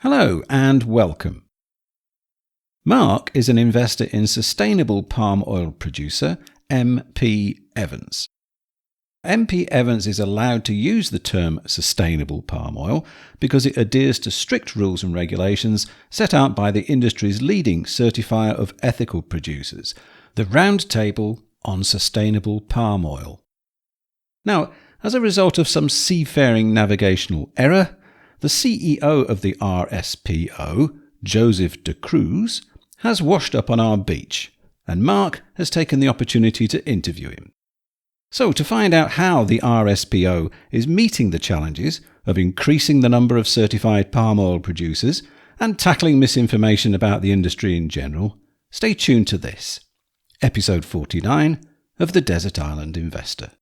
Hello and welcome. Mark is an investor in sustainable palm oil producer MP Evans. MP Evans is allowed to use the term sustainable palm oil because it adheres to strict rules and regulations set out by the industry's leading certifier of ethical producers, the Roundtable on Sustainable Palm Oil. Now, as a result of some seafaring navigational error, the CEO of the RSPO, Joseph D'Cruz, has washed up on our beach, and Mark has taken the opportunity to interview him. So, to find out how the RSPO is meeting the challenges of increasing the number of certified palm oil producers and tackling misinformation about the industry in general, stay tuned to this, episode 49 of The Desert Island Investor.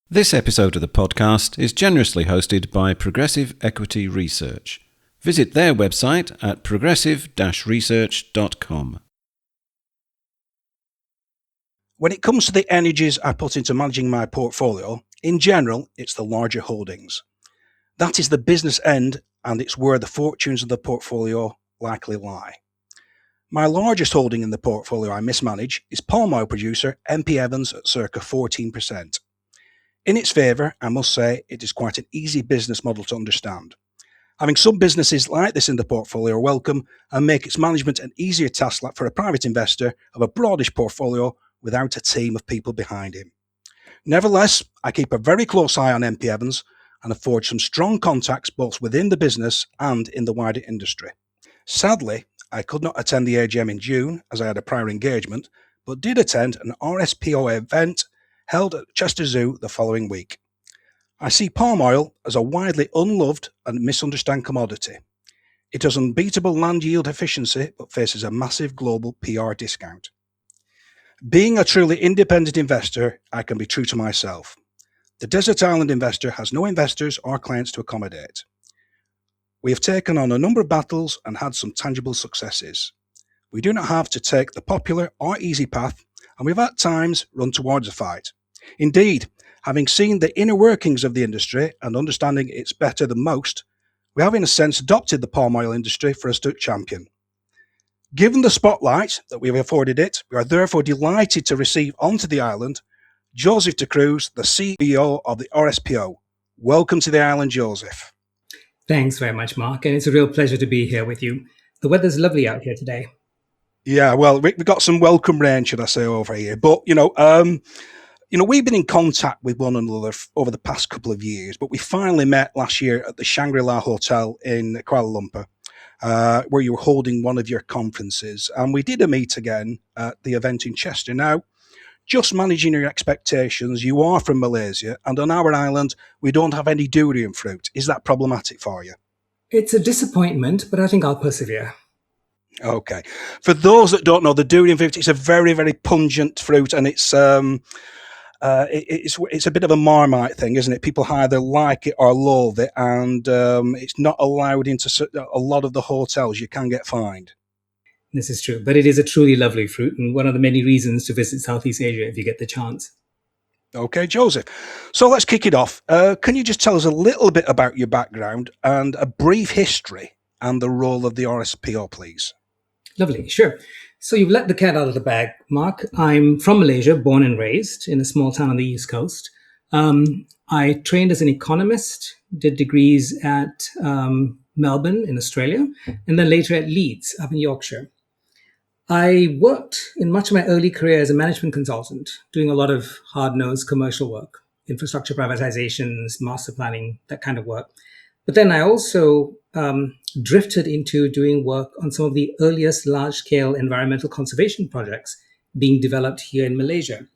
This episode of the podcast is generously hosted by Progressive Equity Research. Visit their website at progressive-research.com. When it comes to the energies I put into managing my portfolio, in general, it's the larger holdings. That is the business end, and it's where the fortunes of the portfolio likely lie. My largest holding in the portfolio I mismanage is palm oil producer MP Evans at circa 14%. In its favour, I must say it is quite an easy business model to understand. Having some businesses like this in the portfolio are welcome and make its management an easier task for a private investor of a broadish portfolio without a team of people behind him. Nevertheless, I keep a very close eye on MP Evans and have forged some strong contacts both within the business and in the wider industry. Sadly, I could not attend the AGM in June as I had a prior engagement, but did attend an RSPO event held at Chester Zoo the following week. I see palm oil as a widely unloved and misunderstood commodity. It has unbeatable land yield efficiency but faces a massive global PR discount. Being a truly independent investor, I can be true to myself. The Desert Island Investor has no investors or clients to accommodate. We have taken on a number of battles and had some tangible successes. We do not have to take the popular or easy path, and we've at times run towards a fight. Indeed, having seen the inner workings of the industry and understanding it's better than most, we have in a sense adopted the palm oil industry for us to champion. Given the spotlight that we have afforded it, we are therefore delighted to receive onto the island Joseph D'Cruz, the CEO of the RSPO. Welcome to the island, Joseph. Thanks very much, Mark, and it's a real pleasure to be here with you. The weather's lovely out here today. Yeah, well, we got some welcome rain, should I say, over here. But, we've been in contact with one another over the past couple of years, but we finally met last year at the Shangri-La Hotel in Kuala Lumpur, where you were holding one of your conferences. And we did a meet again at the event in Chester. Now, just managing your expectations, you are from Malaysia, and on our island, we don't have any durian fruit. Is that problematic for you? It's a disappointment, but I think I'll persevere. Okay. For those that don't know, the durian fruit is a very, very pungent fruit, and it's a bit of a Marmite thing, isn't it? People either like it or loathe it, and it's not allowed into a lot of the hotels. You can get fined. This is true, but it is a truly lovely fruit, and one of the many reasons to visit Southeast Asia if you get the chance. Okay, Joseph. So let's kick it off. Can you just tell us a little bit about your background and a brief history and the role of the RSPO, please? Lovely, sure. So you've let the cat out of the bag, Mark. I'm from Malaysia, born and raised in a small town on the East Coast. I trained as an economist, did degrees at Melbourne in Australia, and then later at Leeds up in Yorkshire. I worked in much of my early career as a management consultant, doing a lot of hard-nosed commercial work, infrastructure privatizations, master planning, that kind of work. But then I also drifted into doing work on some of the earliest large-scale environmental conservation projects being developed here in Malaysia,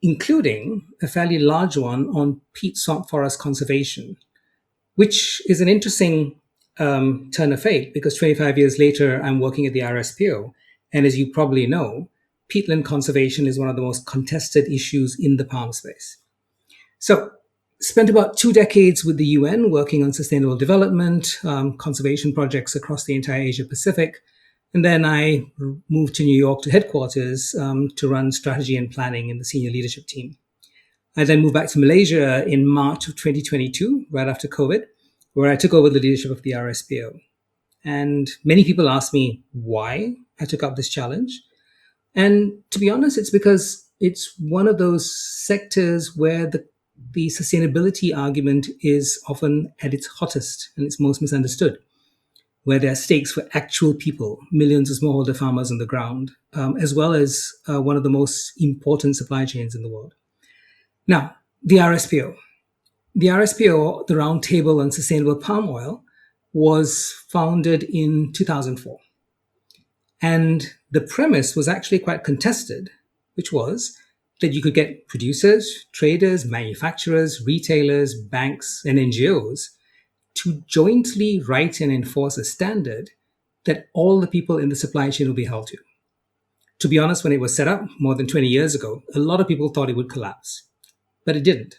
including a fairly large one on peat swamp forest conservation, which is an interesting turn of fate because 25 years later, I'm working at the RSPO. And as you probably know, peatland conservation is one of the most contested issues in the palm space. So, spent about 2 decades with the UN working on sustainable development, conservation projects across the entire Asia Pacific. And then I moved to New York to headquarters to run strategy and planning in the senior leadership team. I then moved back to Malaysia in March of 2022, right after COVID, where I took over the leadership of the RSPO. And many people ask me why I took up this challenge. And to be honest, it's because it's one of those sectors where the sustainability argument is often at its hottest and it's most misunderstood, where there are stakes for actual people, millions of smallholder farmers on the ground, as well as one of the most important supply chains in the world. Now, the RSPO. The RSPO, the Roundtable on Sustainable Palm Oil, was founded in 2004. And the premise was actually quite contested, which was that you could get producers, traders, manufacturers, retailers, banks, and NGOs to jointly write and enforce a standard that all the people in the supply chain will be held to. To be honest, when it was set up more than 20 years ago, a lot of people thought it would collapse, but it didn't.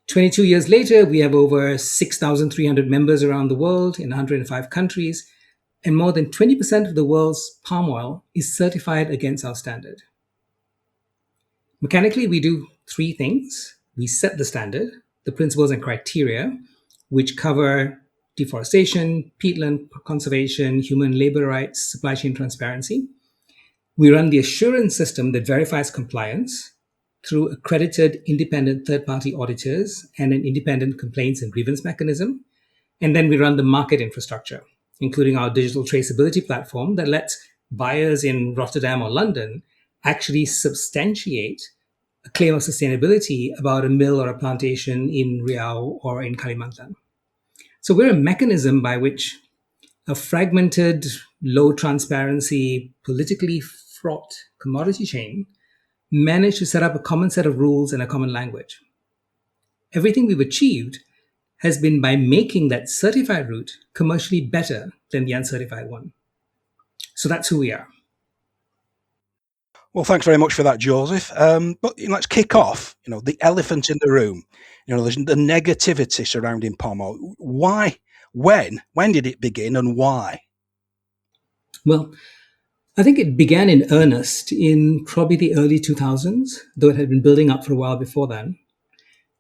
22 years later, we have over 6,300 members around the world in 105 countries, and more than 20% of the world's palm oil is certified against our standard. Mechanically, we do 3 things. We set the standard, the principles and criteria, which cover deforestation, peatland conservation, human labor rights, supply chain transparency. We run the assurance system that verifies compliance through accredited independent third-party auditors and an independent complaints and grievance mechanism. And then we run the market infrastructure, including our digital traceability platform that lets buyers in Rotterdam or London actually substantiate a claim of sustainability about a mill or a plantation in Riau or in Kalimantan. So we're a mechanism by which a fragmented, low transparency, politically fraught commodity chain managed to set up a common set of rules and a common language. Everything we've achieved has been by making that certified route commercially better than the uncertified one. So that's who we are. Well, thanks very much for that, Joseph. But let's kick off. The elephant in the room. There's the negativity surrounding palm oil. Why? When did it begin, and why? Well, I think it began in earnest in probably the early 2000s, though it had been building up for a while before then.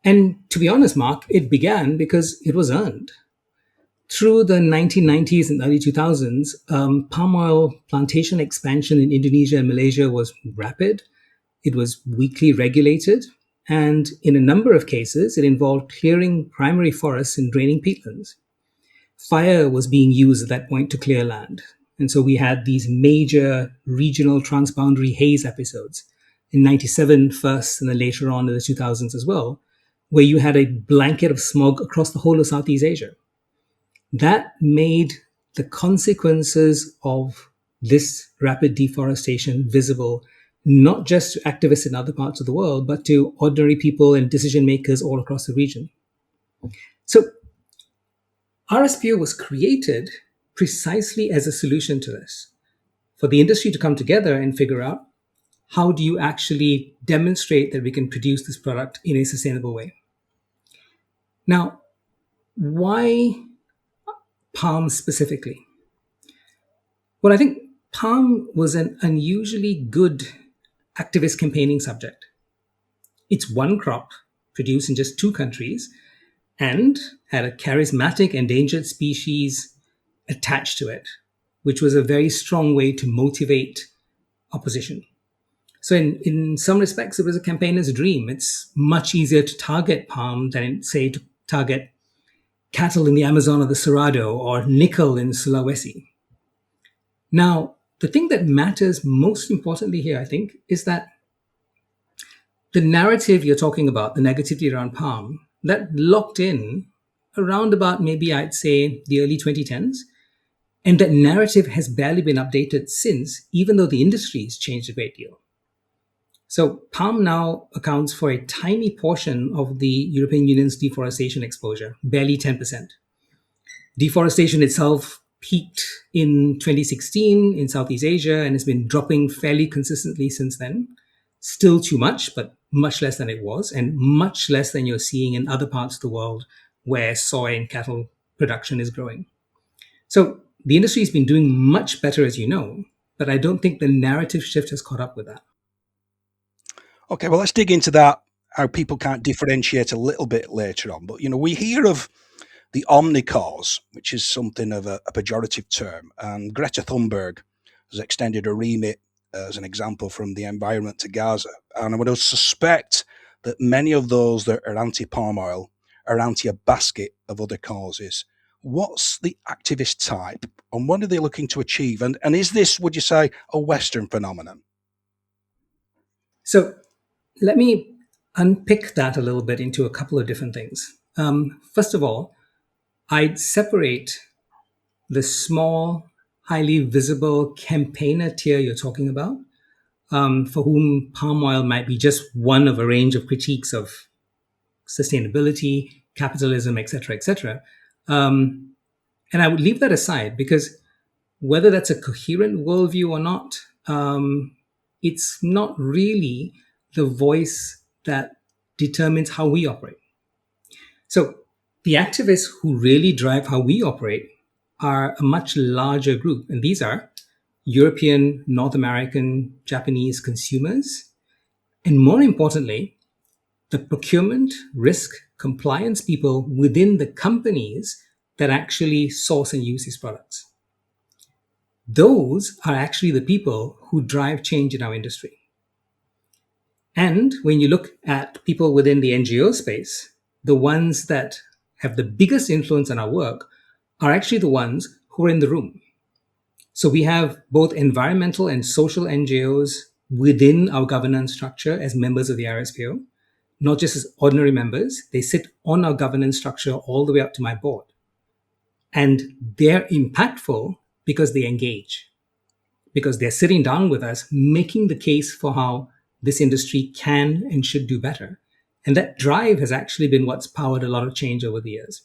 And to be honest, Mark, it began because it was earned. Through the 1990s and early 2000s, palm oil plantation expansion in Indonesia and Malaysia was rapid. It was weakly regulated. And in a number of cases, it involved clearing primary forests and draining peatlands. Fire was being used at that point to clear land. And so we had these major regional transboundary haze episodes in 97 first and then later on in the 2000s as well, where you had a blanket of smog across the whole of Southeast Asia. That made the consequences of this rapid deforestation visible, not just to activists in other parts of the world, but to ordinary people and decision makers all across the region. So RSPO was created precisely as a solution to this, for the industry to come together and figure out how do you actually demonstrate that we can produce this product in a sustainable way. Now, why palm specifically? Well, I think palm was an unusually good activist campaigning subject. It's one crop produced in just 2 countries and had a charismatic endangered species attached to it, which was a very strong way to motivate opposition. So in some respects, it was a campaigner's dream. It's much easier to target palm than, say, to target cattle in the Amazon or the Cerrado or nickel in Sulawesi. Now, the thing that matters most importantly here, I think, is that the narrative you're talking about, the negativity around palm, that locked in around about maybe I'd say the early 2010s. And that narrative has barely been updated since, even though the industry has changed a great deal. So palm now accounts for a tiny portion of the European Union's deforestation exposure, barely 10%. Deforestation itself peaked in 2016 in Southeast Asia and has been dropping fairly consistently since then. Still too much, but much less than it was, and much less than you're seeing in other parts of the world where soy and cattle production is growing. So the industry has been doing much better, as you know, but I don't think the narrative shift has caught up with that. Okay, well, let's dig into that, how people can't differentiate a little bit later on. But, we hear of the omnicause, which is something of a pejorative term, and Greta Thunberg has extended her remit as an example from the environment to Gaza. And I would suspect that many of those that are anti-palm oil are anti a basket of other causes. What's the activist type, and what are they looking to achieve? And is this, would you say, a Western phenomenon? So let me unpick that a little bit into a couple of different things. First of all, I'd separate the small, highly visible campaigner tier you're talking about, for whom palm oil might be just one of a range of critiques of sustainability, capitalism, etc., etc. And I would leave that aside because whether that's a coherent worldview or not, it's not really the voice that determines how we operate. So the activists who really drive how we operate are a much larger group, and these are European, North American, Japanese consumers, and more importantly, the procurement, risk, compliance people within the companies that actually source and use these products. Those are actually the people who drive change in our industry. And when you look at people within the NGO space, the ones that have the biggest influence on our work are actually the ones who are in the room. So we have both environmental and social NGOs within our governance structure as members of the RSPO, not just as ordinary members. They sit on our governance structure all the way up to my board. And they're impactful because they engage, because they're sitting down with us, making the case for how this industry can and should do better. And that drive has actually been what's powered a lot of change over the years.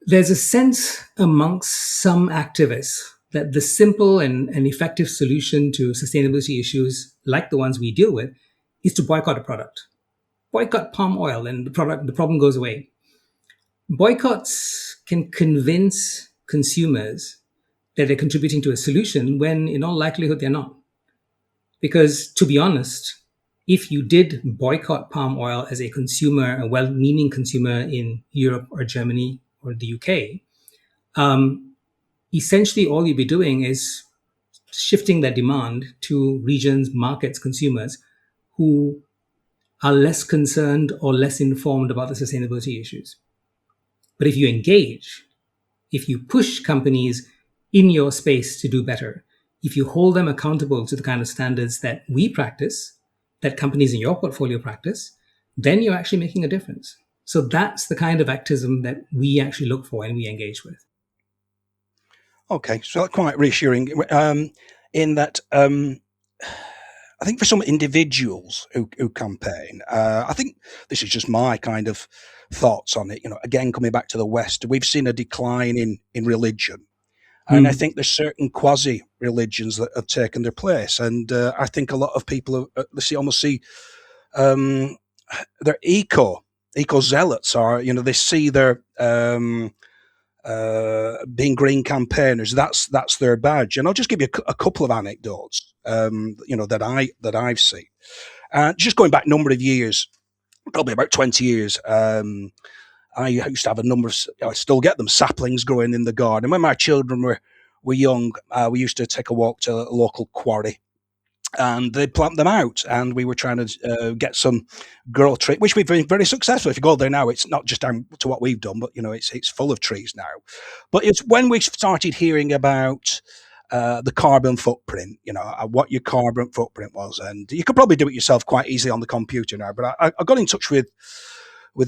There's a sense amongst some activists that the simple and effective solution to sustainability issues like the ones we deal with is to boycott a product. Boycott palm oil and the problem goes away. Boycotts can convince consumers that they're contributing to a solution when in all likelihood they're not. Because to be honest, if you did boycott palm oil as a consumer, a well-meaning consumer in Europe or Germany or the UK, essentially all you'd be doing is shifting that demand to regions, markets, consumers who are less concerned or less informed about the sustainability issues. But if you engage, if you push companies in your space to do better, if you hold them accountable to the kind of standards that we practice, that companies in your portfolio practice, then you're actually making a difference. So that's the kind of activism that we actually look for and we engage with. Okay, so that's quite reassuring in that I think for some individuals who campaign, I think this is just my kind of thoughts on it. Again, coming back to the West, we've seen a decline in religion. And I think there's certain quasi-religions that have taken their place. And I think a lot of people almost see they're eco-zealots, or, they see their being green campaigners. That's their badge. And I'll just give you a couple of anecdotes, that I've seen. Just going back a number of years, probably about 20 years, I used to have a number of, I still get them, saplings growing in the garden. When my children were young, we used to take a walk to a local quarry and they'd plant them out. And we were trying to get some girl tree, which we've been very successful. If you go there now, it's not just down to what we've done, but, it's full of trees now. But it's when we started hearing about the carbon footprint, what your carbon footprint was. And you could probably do it yourself quite easily on the computer now. But I got in touch with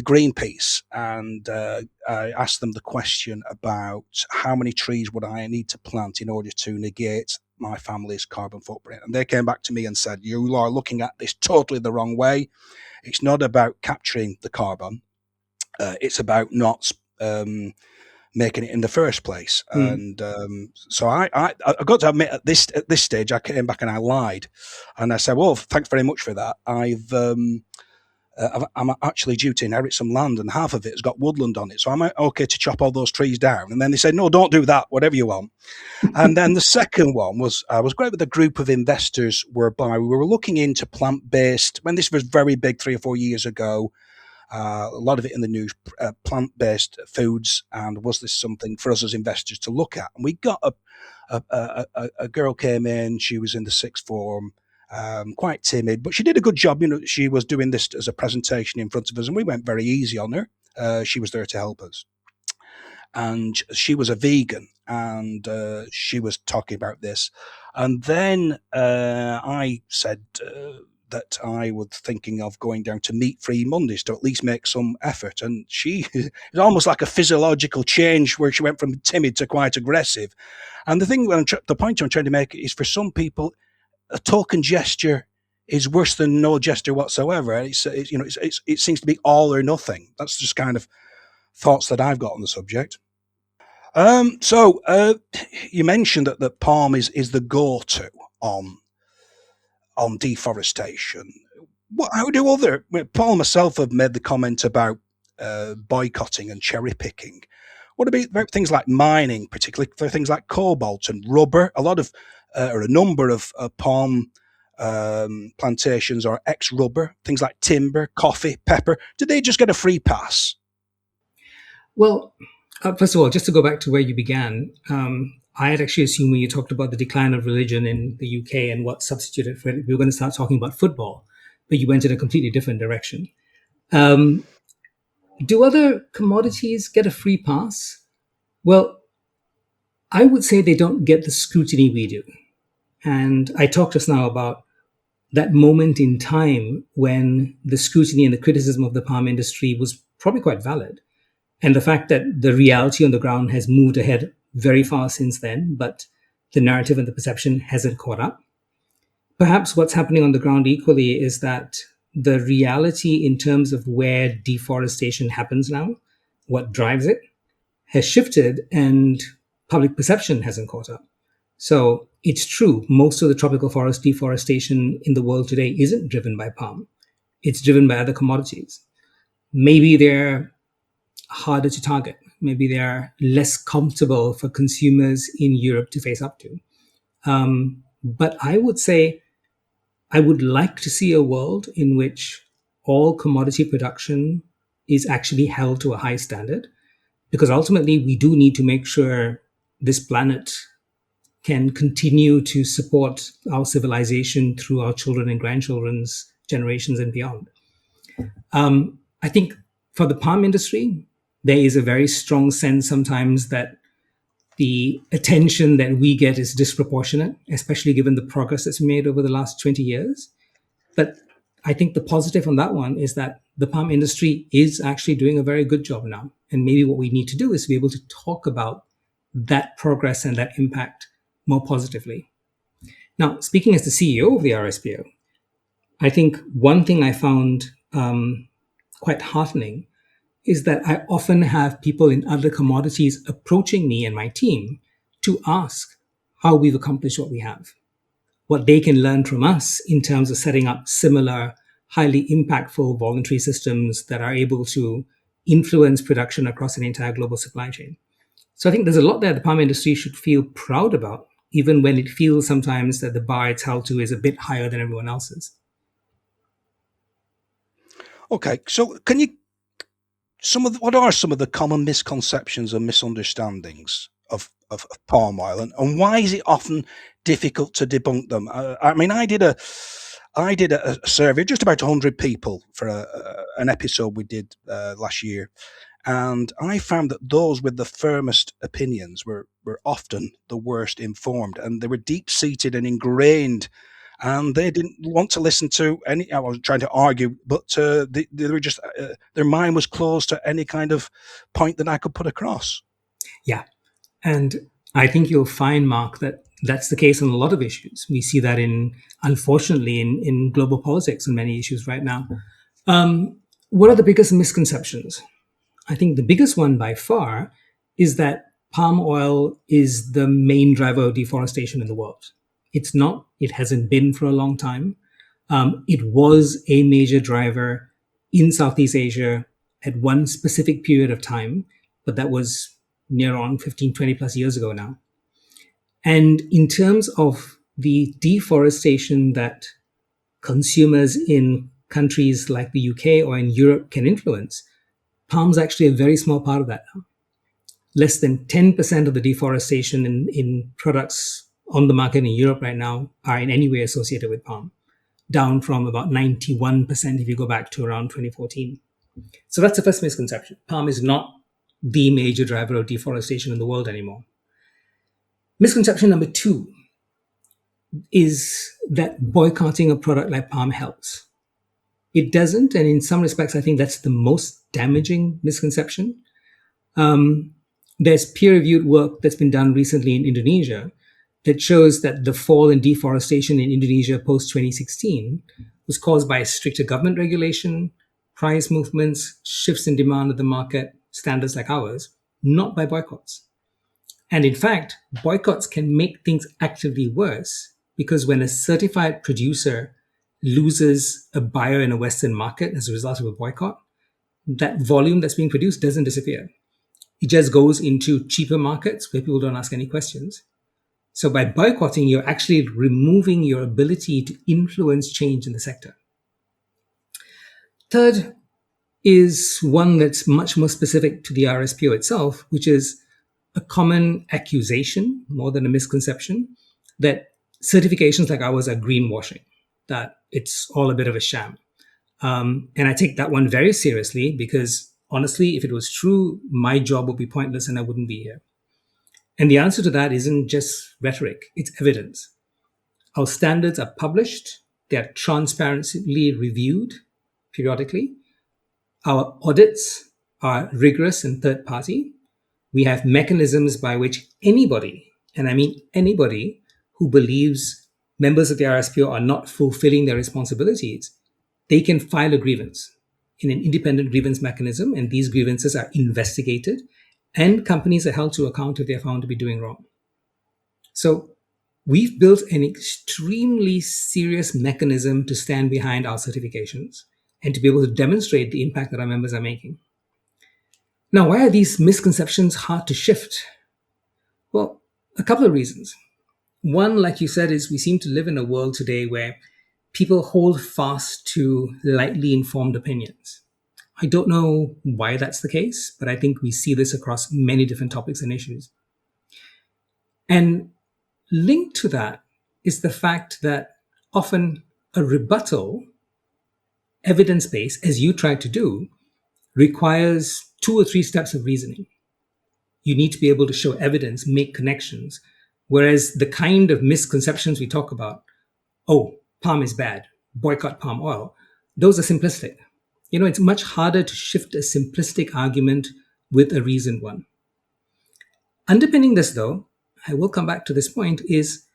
Greenpeace and I asked them the question about how many trees would I need to plant in order to negate my family's carbon footprint. And they came back to me and said, you are looking at this totally the wrong way. It's not about capturing the carbon. It's about not making it in the first place. And so I got to admit at this stage, I came back and I lied, and I said, "Well, thanks very much for that. I'm actually due to inherit some land, and half of it has got woodland on it. So I'm okay to chop all those trees down." And then they said, "No, don't do that. Whatever you want." And then the second one was I was great with a group of investors whereby we were looking into plant-based. When this was very big 3 or 4 years ago. A lot of it in the news, plant-based foods, and was this something for us as investors to look at? And we got a girl came in. She was in the sixth form, quite timid, but she did a good job. She was doing this as a presentation in front of us, and we went very easy on her. She was there to help us, and she was a vegan, and she was talking about this, and then I said. That I was thinking of going down to meat-free Mondays to at least make some effort. And it was almost like a physiological change where she went from timid to quite aggressive. And the point I'm trying to make is for some people, a token gesture is worse than no gesture whatsoever. It seems to be all or nothing. That's just kind of thoughts that I've got on the subject. So you mentioned that palm is the go-to on deforestation. How do Paul and myself have made the comment about boycotting and cherry picking. What about things like mining, particularly for things like cobalt and rubber? A number of palm plantations are ex-rubber, things like timber, coffee, pepper. Did they just get a free pass? Well, first of all, just to go back to where you began, I had actually assumed when you talked about the decline of religion in the UK and what substituted for it, we were going to start talking about football, but you went in a completely different direction. Do other commodities get a free pass? Well, I would say they don't get the scrutiny we do. And I talked just now about that moment in time when the scrutiny and the criticism of the palm industry was probably quite valid. And the fact that the reality on the ground has moved ahead very far since then, but the narrative and the perception hasn't caught up. Perhaps what's happening on the ground equally is that the reality in terms of where deforestation happens now, what drives it, has shifted and public perception hasn't caught up. So it's true, most of the tropical forest deforestation in the world today isn't driven by palm. It's driven by other commodities. Maybe they're harder to target. Maybe they're less comfortable for consumers in Europe to face up to. But I would say I would like to see a world in which all commodity production is actually held to a high standard, because ultimately we do need to make sure this planet can continue to support our civilization through our children and grandchildren's generations and beyond. I think for the palm industry, there is a very strong sense sometimes that the attention that we get is disproportionate, especially given the progress that's made over the last 20 years. But I think the positive on that one is that the palm industry is actually doing a very good job now. And maybe what we need to do is to be able to talk about that progress and that impact more positively. Now, speaking as the CEO of the RSPO, I think one thing I found quite heartening is that I often have people in other commodities approaching me and my team to ask how we've accomplished what we have, what they can learn from us in terms of setting up similar, highly impactful voluntary systems that are able to influence production across an entire global supply chain. So I think there's a lot there the palm industry should feel proud about, even when it feels sometimes that the bar it's held to is a bit higher than everyone else's. Okay, so what are some of the common misconceptions and misunderstandings of palm oil, and why is it often difficult to debunk them? I mean, I did a survey, just about 100 people for an episode we did last year, and I found that those with the firmest opinions were often the worst informed, and they were deep-seated and ingrained, and they didn't want to listen to any. I wasn't trying to argue, but they were just their mind was closed to any kind of point that I could put across. Yeah, and I think you'll find, Mark, that that's the case on a lot of issues. We see that unfortunately, in global politics on many issues right now. What are the biggest misconceptions? I think the biggest one by far is that palm oil is the main driver of deforestation in the world. It's not. It hasn't been for a long time. It was a major driver in Southeast Asia at one specific period of time, but that was near on 15, 20 plus years ago now. And in terms of the deforestation that consumers in countries like the UK or in Europe can influence, palm's actually a very small part of that now. Less than 10% of the deforestation in products on the market in Europe right now are in any way associated with palm, down from about 91% if you go back to around 2014. So that's the first misconception. Palm is not the major driver of deforestation in the world anymore. Misconception number 2 is that boycotting a product like palm helps. It doesn't, and in some respects, I think that's the most damaging misconception. There's peer-reviewed work that's been done recently in Indonesia that shows that the fall in deforestation in Indonesia post-2016 was caused by stricter government regulation, price movements, shifts in demand of the market, standards like ours, not by boycotts. And in fact, boycotts can make things actively worse because when a certified producer loses a buyer in a Western market as a result of a boycott, that volume that's being produced doesn't disappear. It just goes into cheaper markets where people don't ask any questions. So by boycotting, you're actually removing your ability to influence change in the sector. Third is one that's much more specific to the RSPO itself, which is a common accusation, more than a misconception, that certifications like ours are greenwashing, that it's all a bit of a sham. And I take that one very seriously because honestly, if it was true, my job would be pointless and I wouldn't be here. And the answer to that isn't just rhetoric, it's evidence. Our standards are published, they are transparently reviewed periodically. Our audits are rigorous and third party. We have mechanisms by which anybody, and I mean anybody, who believes members of the RSPO are not fulfilling their responsibilities, they can file a grievance in an independent grievance mechanism, and these grievances are investigated, and companies are held to account if they're found to be doing wrong. So we've built an extremely serious mechanism to stand behind our certifications and to be able to demonstrate the impact that our members are making. Now, why are these misconceptions hard to shift? Well, a couple of reasons. One, like you said, is we seem to live in a world today where people hold fast to lightly informed opinions. I don't know why that's the case, but I think we see this across many different topics and issues. And linked to that is the fact that often a rebuttal, evidence-based, as you tried to do, requires 2 or 3 steps of reasoning. You need to be able to show evidence, make connections, whereas the kind of misconceptions we talk about, oh, palm is bad, boycott palm oil, those are simplistic. You know, it's much harder to shift a simplistic argument with a reasoned one. Underpinning this, though, I will come back to this point, is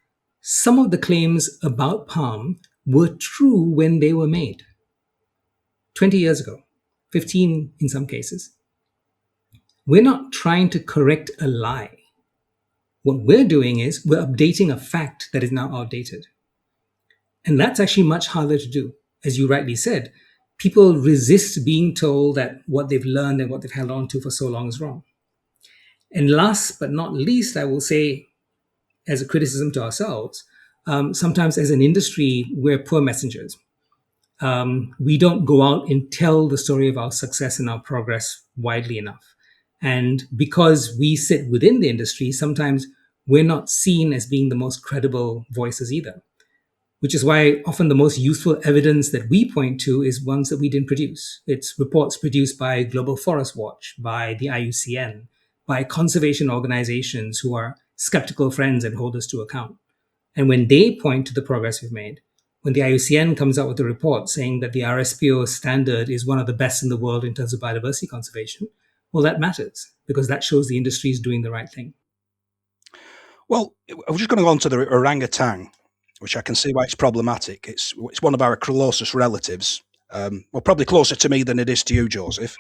some of the claims about palm were true when they were made. 20 years ago, 15 in some cases. We're not trying to correct a lie. What we're doing is we're updating a fact that is now outdated. And that's actually much harder to do. As you rightly said, people resist being told that what they've learned and what they've held on to for so long is wrong. And last but not least, I will say, as a criticism to ourselves, sometimes as an industry, we're poor messengers. We don't go out and tell the story of our success and our progress widely enough. And because we sit within the industry, sometimes we're not seen as being the most credible voices either, which is why often the most useful evidence that we point to is ones that we didn't produce. It's reports produced by Global Forest Watch, by the IUCN, by conservation organizations who are skeptical friends and hold us to account. And when they point to the progress we've made, when the IUCN comes out with a report saying that the RSPO standard is one of the best in the world in terms of biodiversity conservation, well, that matters because that shows the industry is doing the right thing. Well, I was just going to go on to the orangutan, which I can see why it's problematic. It's one of our closest relatives. Well, probably closer to me than it is to you, Joseph.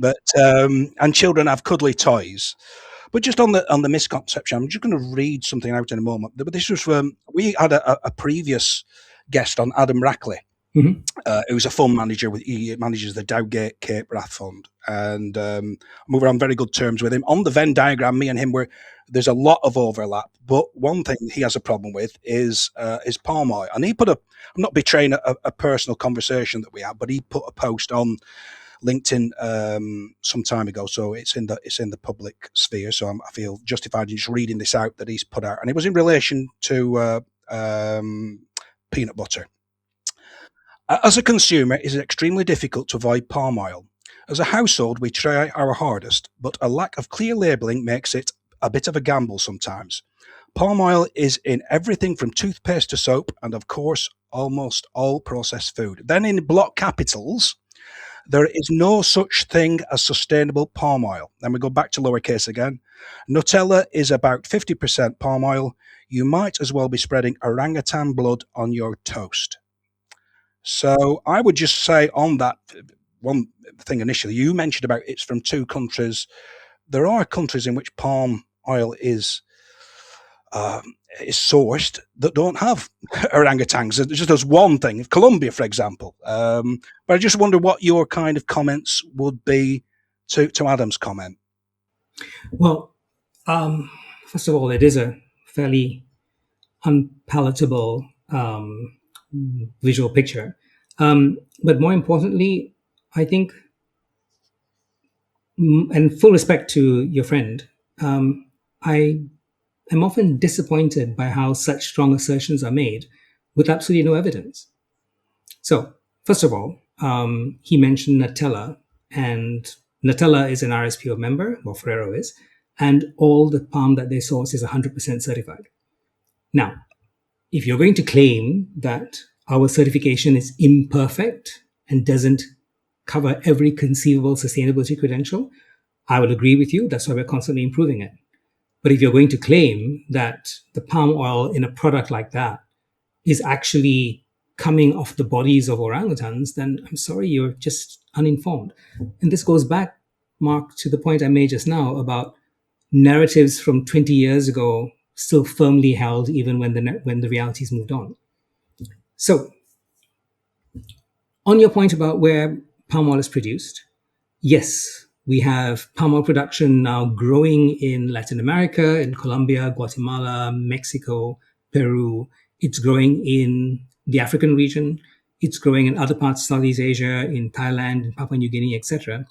But and children have cuddly toys. But just on the misconception, I'm just going to read something out in a moment. But this was from, we had a previous guest on, Adam Rackley, who's a fund manager. He manages the Dowgate Cape Wrath Fund, and we were on very good terms with him. On the Venn diagram, me and him there's a lot of overlap, but one thing he has a problem with is palm oil. And he put I'm not betraying a personal conversation that we had, but he put a post on LinkedIn some time ago, so it's in the public sphere. So I feel justified in just reading this out that he's put out, and it was in relation to peanut butter. As a consumer, it is extremely difficult to avoid palm oil. As a household, we try our hardest, but a lack of clear labelling makes it a bit of a gamble sometimes. Palm oil is in everything from toothpaste to soap, and of course, almost all processed food. Then in block capitals, there is no such thing as sustainable palm oil. Then we go back to lowercase again. Nutella is about 50% palm oil. You might as well be spreading orangutan blood on your toast. So I would just say on that one thing initially, you mentioned about it's from 2 countries. There are countries in which palm oil is sourced that don't have orangutans. Just as one thing, Colombia, for example. But I just wonder what your kind of comments would be to Adam's comment. Well, first of all, it is a fairly unpalatable visual picture. But more importantly, I think, and full respect to your friend, I am often disappointed by how such strong assertions are made with absolutely no evidence. So, first of all, he mentioned Nutella, and Nutella is an RSPO member, or Ferrero is, and all the palm that they source is 100% certified. Now, if you're going to claim that our certification is imperfect and doesn't cover every conceivable sustainability credential, I would agree with you. That's why we're constantly improving it. But if you're going to claim that the palm oil in a product like that is actually coming off the bodies of orangutans, then I'm sorry, you're just uninformed. And this goes back, Mark, to the point I made just now about narratives from 20 years ago still firmly held even when the realities moved on. So, on your point about where palm oil is produced, yes, we have palm oil production now growing in Latin America, in Colombia, Guatemala, Mexico, Peru. It's growing in the African region. It's growing in other parts of Southeast Asia, in Thailand, in Papua New Guinea, etc.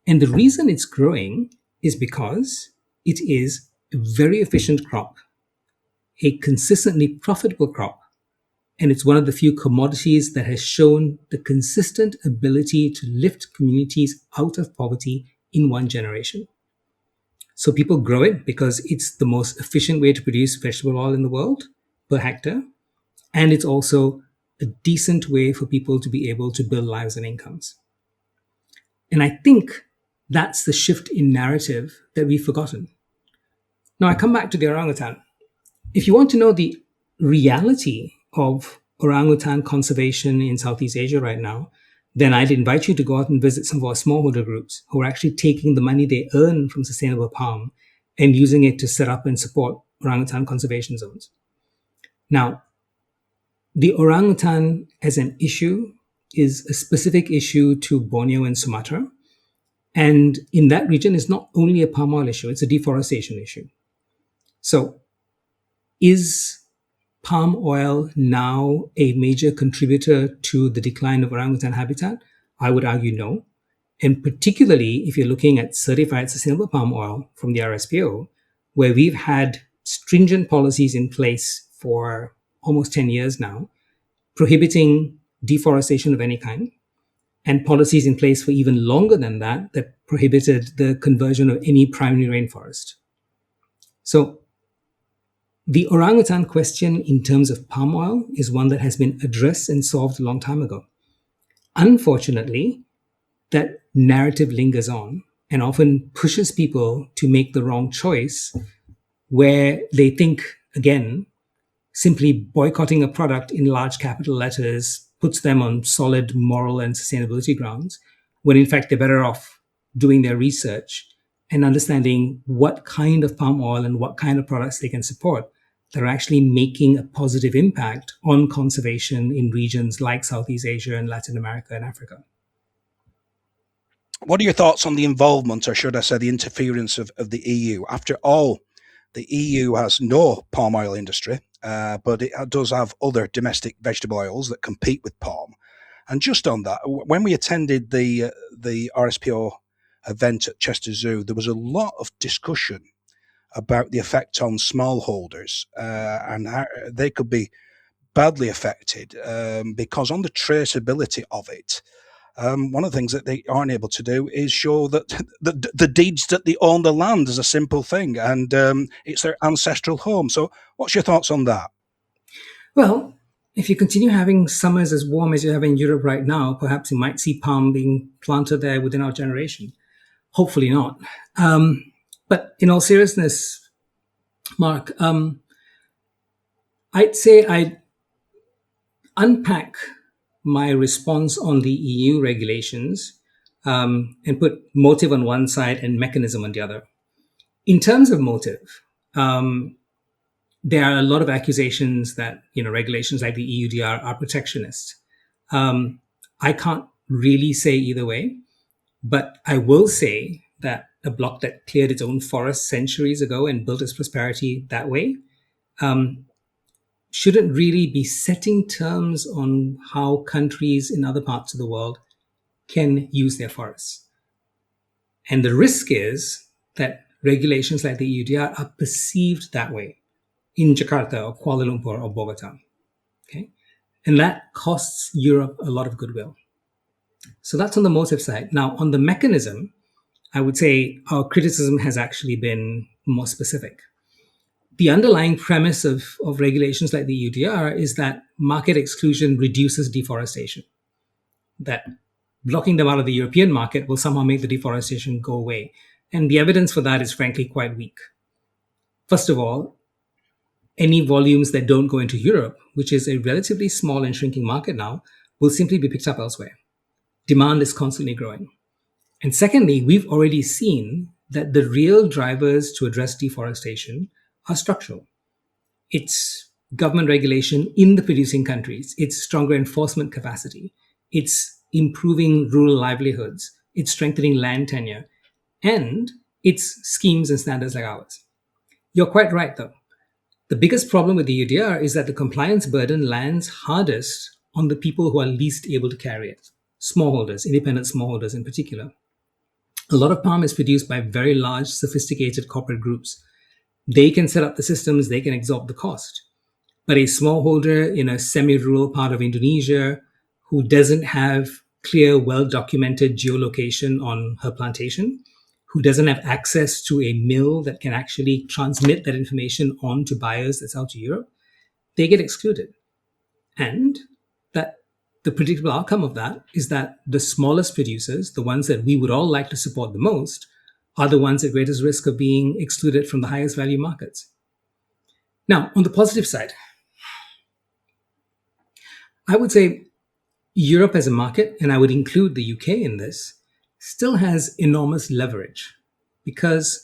And the reason it's growing is because it is a very efficient crop, a consistently profitable crop, and it's one of the few commodities that has shown the consistent ability to lift communities out of poverty in one generation. So people grow it because it's the most efficient way to produce vegetable oil in the world per hectare. And it's also a decent way for people to be able to build lives and incomes. And I think that's the shift in narrative that we've forgotten. Now I come back to the orangutan. If you want to know the reality of orangutan conservation in Southeast Asia right now, then I'd invite you to go out and visit some of our smallholder groups who are actually taking the money they earn from sustainable palm and using it to set up and support orangutan conservation zones. Now, the orangutan as an issue is a specific issue to Borneo and Sumatra. And in that region, it's not only a palm oil issue, it's a deforestation issue. So, is palm oil now a major contributor to the decline of orangutan habitat? I would argue no. And particularly if you're looking at certified sustainable palm oil from the RSPO, where we've had stringent policies in place for almost 10 years now, prohibiting deforestation of any kind, and policies in place for even longer than that, that prohibited the conversion of any primary rainforest. So the orangutan question in terms of palm oil is one that has been addressed and solved a long time ago. Unfortunately, that narrative lingers on and often pushes people to make the wrong choice where they think, again, simply boycotting a product in large capital letters puts them on solid moral and sustainability grounds, when in fact they're better off doing their research and understanding what kind of palm oil and what kind of products they can support that are actually making a positive impact on conservation in regions like Southeast Asia and Latin America and Africa. What are your thoughts on the involvement, or should I say the interference of the EU? After all, the EU has no palm oil industry, but it does have other domestic vegetable oils that compete with palm. And just on that, when we attended the RSPO event at Chester Zoo, there was a lot of discussion about the effect on smallholders and how they could be badly affected because on the traceability of it, one of the things that they aren't able to do is show that the deeds that they own the land is a simple thing, and it's their ancestral home. So what's your thoughts on that? Well, if you continue having summers as warm as you have in Europe right now, perhaps you might see palm being planted there within our generation. Hopefully not. But in all seriousness, Mark, I'd say I'd unpack my response on the EU regulations and put motive on one side and mechanism on the other. In terms of motive, there are a lot of accusations that regulations like the EUDR are protectionist. I can't really say either way, but I will say that a bloc that cleared its own forests centuries ago and built its prosperity that way shouldn't really be setting terms on how countries in other parts of the world can use their forests. And the risk is that regulations like the EUDR are perceived that way in Jakarta or Kuala Lumpur or Bogota. Okay? And that costs Europe a lot of goodwill. So that's on the motive side. Now, on the mechanism, I would say our criticism has actually been more specific. The underlying premise of regulations like the EUDR is that market exclusion reduces deforestation, that blocking them out of the European market will somehow make the deforestation go away. And the evidence for that is frankly quite weak. First of all, any volumes that don't go into Europe, which is a relatively small and shrinking market now, will simply be picked up elsewhere. Demand is constantly growing. And secondly, we've already seen that the real drivers to address deforestation are structural. It's government regulation in the producing countries. It's stronger enforcement capacity. It's improving rural livelihoods. It's strengthening land tenure. And it's schemes and standards like ours. You're quite right, though. The biggest problem with the UDR is that the compliance burden lands hardest on the people who are least able to carry it. Smallholders, independent smallholders in particular. A lot of palm is produced by very large, sophisticated corporate groups. They can set up the systems, they can absorb the cost. But a smallholder in a semi-rural part of Indonesia who doesn't have clear, well-documented geolocation on her plantation, who doesn't have access to a mill that can actually transmit that information on to buyers that sell to Europe, they get excluded. And that the predictable outcome of that is that the smallest producers, the ones that we would all like to support the most, are the ones at greatest risk of being excluded from the highest value markets. Now, on the positive side, I would say Europe as a market, and I would include the UK in this, still has enormous leverage because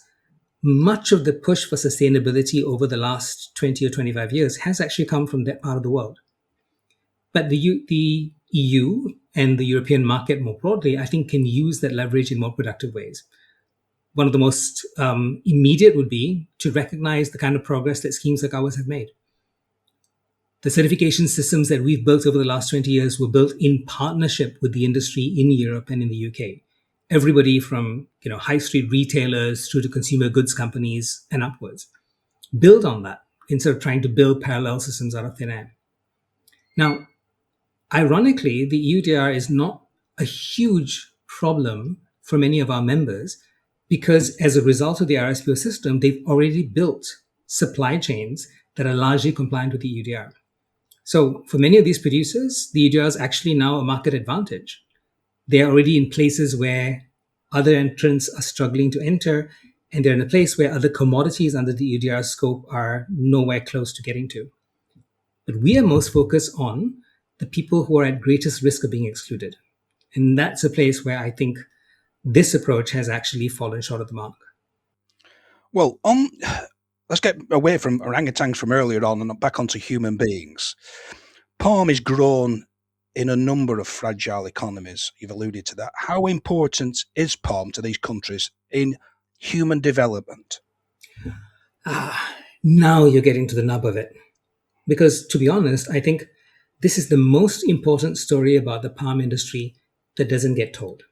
much of the push for sustainability over the last 20 or 25 years has actually come from that part of the world. But the EU and the European market more broadly, I think, can use that leverage in more productive ways. One of the most immediate would be to recognize the kind of progress that schemes like ours have made. The certification systems that we've built over the last 20 years were built in partnership with the industry in Europe and in the UK. Everybody from high street retailers through to consumer goods companies and upwards. Build on that instead of trying to build parallel systems out of thin air. Now, ironically, the EUDR is not a huge problem for many of our members because as a result of the RSPO system, they've already built supply chains that are largely compliant with the EUDR. So for many of these producers, the EUDR is actually now a market advantage. They're already in places where other entrants are struggling to enter, and they're in a place where other commodities under the EUDR scope are nowhere close to getting to. But we are most focused on the people who are at greatest risk of being excluded. And that's a place where I think this approach has actually fallen short of the mark. Well, let's get away from orangutans from earlier on and back onto human beings. Palm is grown in a number of fragile economies. You've alluded to that. How important is palm to these countries in human development? Now you're getting to the nub of it. Because to be honest, I think this is the most important story about the palm industry that doesn't get told.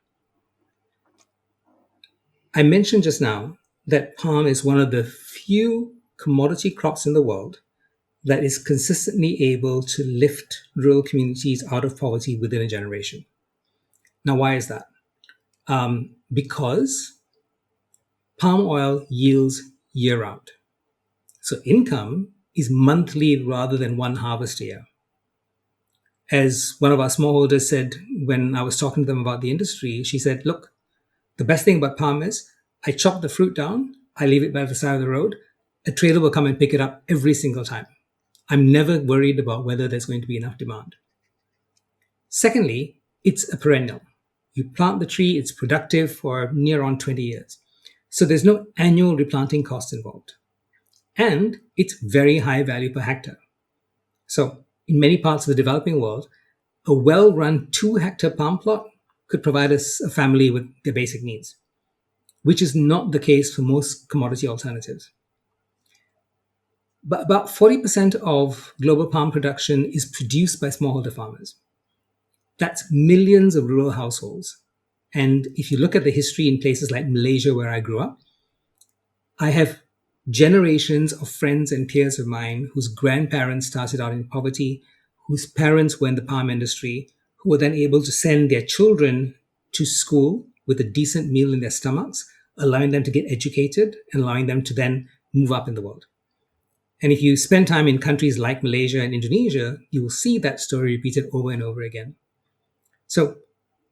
I mentioned just now that palm is one of the few commodity crops in the world that is consistently able to lift rural communities out of poverty within a generation. Now, why is that? Because palm oil yields year round. So income is monthly rather than one harvest a year. As one of our smallholders said when I was talking to them about the industry, she said, look, the best thing about palm is I chop the fruit down, I leave it by the side of the road, a trailer will come and pick it up every single time. I'm never worried about whether there's going to be enough demand. Secondly, it's a perennial. You plant the tree, it's productive for near on 20 years. So there's no annual replanting cost involved. And it's very high value per hectare. So in many parts of the developing world, a well-run 2-hectare palm plot could provide us a family with their basic needs, which is not the case for most commodity alternatives. But about 40% of global palm production is produced by smallholder farmers. That's millions of rural households. And if you look at the history in places like Malaysia, where I grew up, I have generations of friends and peers of mine whose grandparents started out in poverty, whose parents were in the palm industry, who were then able to send their children to school with a decent meal in their stomachs, allowing them to get educated and allowing them to then move up in the world. And if you spend time in countries like Malaysia and Indonesia, you will see that story repeated over and over again. So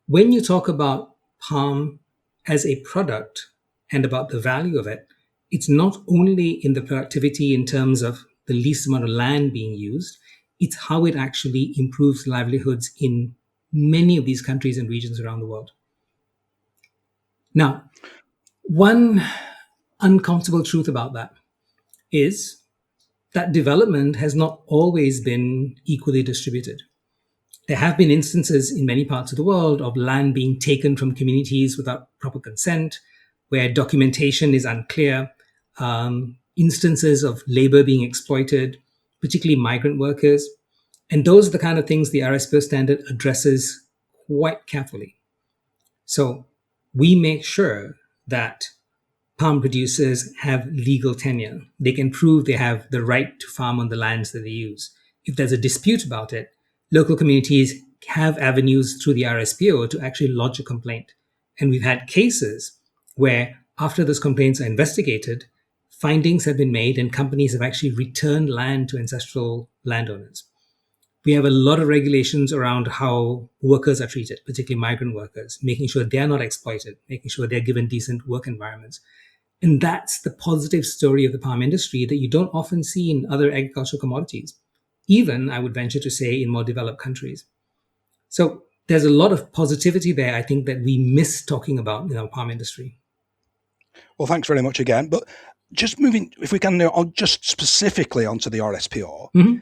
when you talk about palm as a product and about the value of it, it's not only in the productivity in terms of the least amount of land being used, it's how it actually improves livelihoods in many of these countries and regions around the world. Now, one uncomfortable truth about that is that development has not always been equally distributed. There have been instances in many parts of the world of land being taken from communities without proper consent, where documentation is unclear, instances of labor being exploited, particularly migrant workers. And those are the kind of things the RSPO standard addresses quite carefully. So we make sure that palm producers have legal tenure. They can prove they have the right to farm on the lands that they use. If there's a dispute about it, local communities have avenues through the RSPO to actually lodge a complaint. And we've had cases where after those complaints are investigated, findings have been made and companies have actually returned land to ancestral landowners. We have a lot of regulations around how workers are treated, particularly migrant workers, making sure they're not exploited, making sure they're given decent work environments. And that's the positive story of the palm industry that you don't often see in other agricultural commodities, even, I would venture to say, in more developed countries. So there's a lot of positivity there, I think, that we miss talking about in our palm industry. Well, thanks very much again. But just moving, if we can, just specifically onto the RSPO,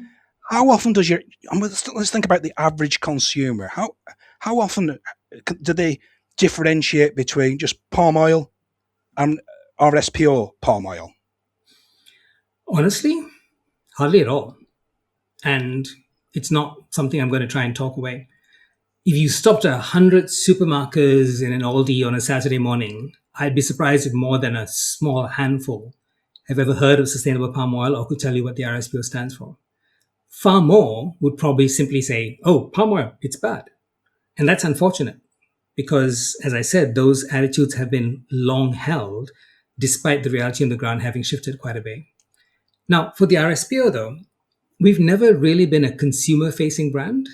how often does let's think about the average consumer. How often do they differentiate between just palm oil and RSPO palm oil? Honestly, hardly at all. And it's not something I'm going to try and talk away. If you stopped at 100 supermarkets in an Aldi on a Saturday morning, I'd be surprised if more than a small handful have ever heard of sustainable palm oil or could tell you what the RSPO stands for. Far more would probably simply say, oh, palm oil, it's bad. And that's unfortunate because, as I said, those attitudes have been long held despite the reality on the ground having shifted quite a bit. Now, for the RSPO, though, we've never really been a consumer-facing brand.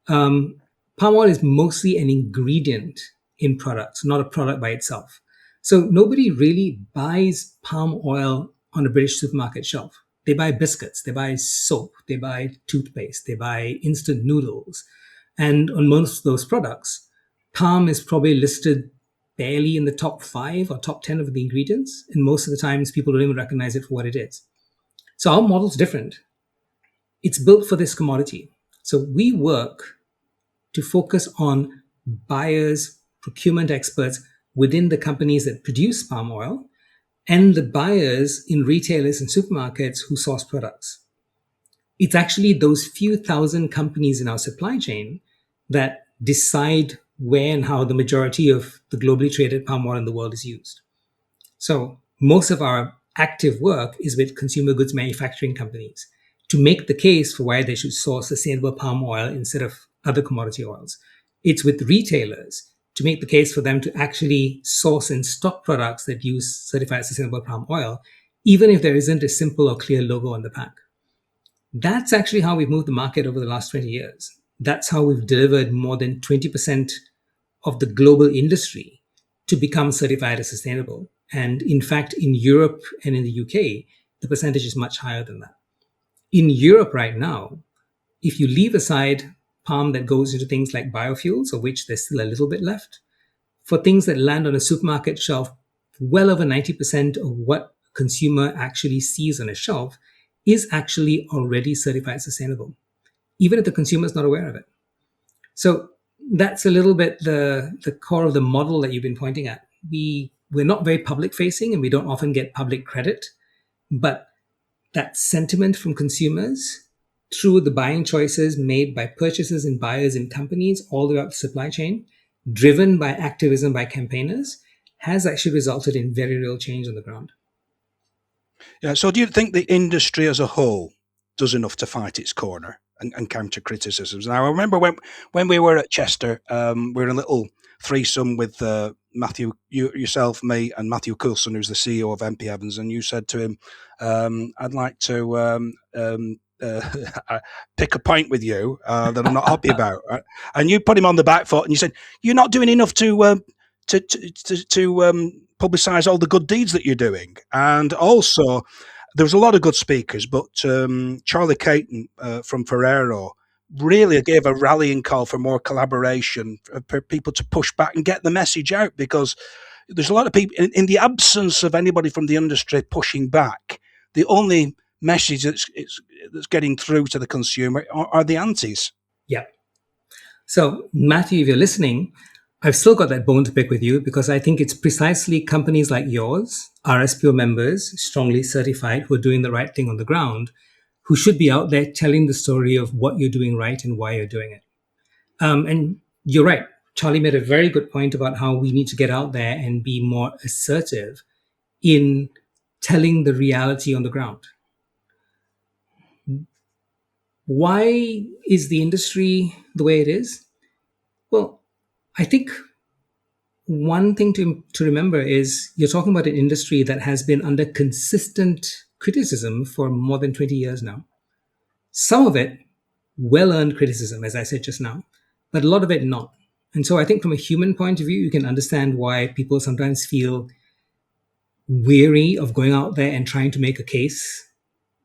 Palm oil is mostly an ingredient in products, not a product by itself. So nobody really buys palm oil on a British supermarket shelf. They buy biscuits, they buy soap, they buy toothpaste, they buy instant noodles. And on most of those products, palm is probably listed barely in the top 5 or top 10 of the ingredients. And most of the times people don't even recognize it for what it is. So our model's different. It's built for this commodity. So we work to focus on buyers, procurement experts within the companies that produce palm oil, and the buyers in retailers and supermarkets who source products. It's actually those few thousand companies in our supply chain that decide where and how the majority of the globally traded palm oil in the world is used. So most of our active work is with consumer goods manufacturing companies to make the case for why they should source sustainable palm oil instead of other commodity oils. It's with retailers to make the case for them to actually source and stock products that use certified sustainable palm oil, even if there isn't a simple or clear logo on the pack. That's actually how we've moved the market over the last 20 years. That's how we've delivered more than 20% of the global industry to become certified as sustainable. And in fact, in Europe and in the UK, the percentage is much higher than that. In Europe right now, if you leave aside palm that goes into things like biofuels, of which there's still a little bit left, for things that land on a supermarket shelf, well over 90% of what a consumer actually sees on a shelf is actually already certified sustainable, even if the consumer is not aware of it. So that's a little bit the core of the model that you've been pointing at. We're not very public facing and we don't often get public credit, but that sentiment from consumers through the buying choices made by purchasers and buyers in companies all the way up the supply chain, driven by activism by campaigners, has actually resulted in very real change on the ground. Yeah. So do you think the industry as a whole does enough to fight its corner and counter criticisms? Now, I remember when we were at Chester, we were in a little threesome with Matthew, yourself, me, and Matthew Coulson, who's the CEO of MP Evans, and you said to him, "I'd like to pick a point with you that I'm not happy about," and you put him on the back foot, and you said, "You're not doing enough to publicize all the good deeds that you're doing." And also, there was a lot of good speakers, but Charlie Caton from Ferrero really gave a rallying call for more collaboration, for people to push back and get the message out, because there's a lot of people, in the absence of anybody from the industry pushing back, the only message that's getting through to the consumer are the antis. Yeah. So, Matthew, if you're listening, I've still got that bone to pick with you, because I think it's precisely companies like yours, RSPO members, strongly certified, who are doing the right thing on the ground, who should be out there telling the story of what you're doing right and why you're doing it. And you're right. Charlie made a very good point about how we need to get out there and be more assertive in telling the reality on the ground. Why is the industry the way it is? Well, I think one thing to remember is you're talking about an industry that has been under consistent criticism for more than 20 years now. Some of it well-earned criticism, as I said just now, but a lot of it not. And so I think from a human point of view, you can understand why people sometimes feel weary of going out there and trying to make a case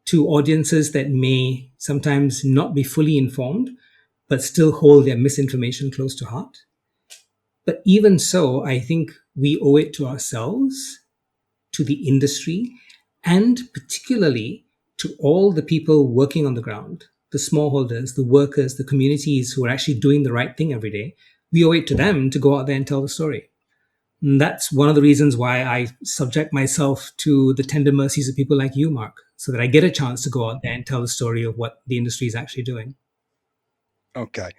to audiences that may sometimes not be fully informed, but still hold their misinformation close to heart. But even so, I think we owe it to ourselves, to the industry, and particularly to all the people working on the ground, the smallholders, the workers, the communities who are actually doing the right thing every day. We owe it to them to go out there and tell the story. And that's one of the reasons why I subject myself to the tender mercies of people like you, Mark, so that I get a chance to go out there and tell the story of what the industry is actually doing. Okay.